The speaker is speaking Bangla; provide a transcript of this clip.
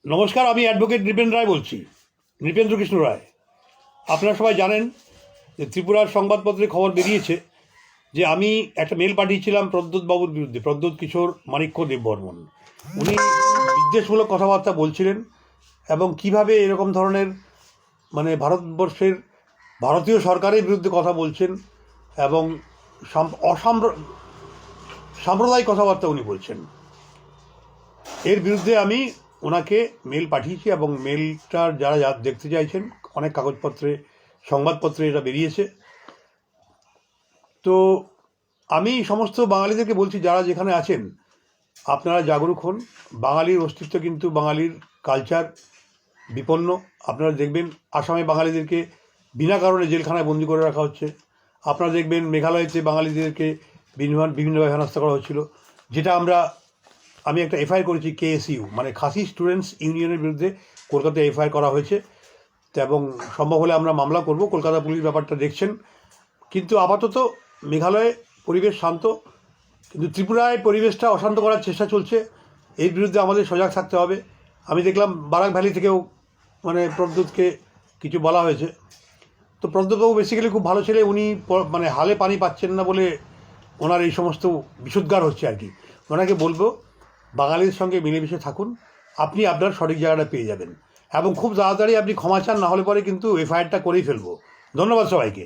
নমস্কার, আমি অ্যাডভোকেট নৃপেন রায় বলছি, নৃপেন্দ্র কৃষ্ণ রায়। আপনারা সবাই জানেন যে ত্রিপুরার সংবাদপত্রে খবর বেরিয়েছে যে আমি একটা মেল পাঠিয়েছিলাম প্রদ্যোৎ বাবুর বিরুদ্ধে, প্রদ্যোৎ কিশোর মাণিক্য দেববর্মন। উনি বিদ্বেষমূলক কথাবার্তা বলছিলেন এবং কিভাবে এরকম ধরনের ভারতবর্ষের ভারতীয় সরকারের বিরুদ্ধে কথা বলছেন এবং সাম্প্রদায়িক কথাবার্তা উনি বলছেন। এর বিরুদ্ধে আমি ওনাকে মেল পাঠিয়েছি এবং মেলটার যারা দেখতে চাইছেন, অনেক কাগজপত্রে সংবাদপত্রে এটা বেরিয়েছে। তো আমি সমস্ত বাঙালিদেরকে বলছি, যারা যেখানে আছেন আপনারা জাগরুক হন। বাঙালির অস্তিত্ব কিন্তু, বাঙালির কালচার বিপন্ন। আপনারা দেখবেন আসামে বাঙালিদেরকে বিনা কারণে জেলখানায় বন্দি করে রাখা হচ্ছে। আপনারা দেখবেন মেঘালয়তে বাঙালিদেরকে বিভিন্নভাবে হেনস্থা করা হচ্ছিল, যেটা আমি একটা এফআইআর করেছি KSU খাসি স্টুডেন্টস ইউনিয়নের বিরুদ্ধে কলকাতায় এফআইআর করা হয়েছে। এবং সম্ভব হলে আমরা মামলা করব। কলকাতা পুলিশ ব্যাপারটা দেখছেন। কিন্তু আপাতত মেঘালয়ে পরিবেশ শান্ত, কিন্তু ত্রিপুরায় পরিবেশটা অশান্ত করার চেষ্টা চলছে। এর বিরুদ্ধে আমাদের সজাগ থাকতে হবে। আমি দেখলাম বারাক ভ্যালি থেকেও প্রদ্যোৎকে কিছু বলা হয়েছে। তো প্রদ্যোৎবাবু বেসিক্যালি খুব ভালো ছেলে। উনি হালে পানি পাচ্ছেন না বলে ওনার এই সমস্ত বিষোদ্গার হচ্ছে আর কি। ওনাকে বলবো, বাঙালির সঙ্গে মিলেমিশে থাকুন, আপনি আপনার সঠিক জায়গাটা পেয়ে যাবেন। এবং খুব তাড়াতাড়ি আপনি ক্ষমা চান, না হলে পরে কিন্তু এফআইআরটা করেই ফেলবো। ধন্যবাদ সবাইকে।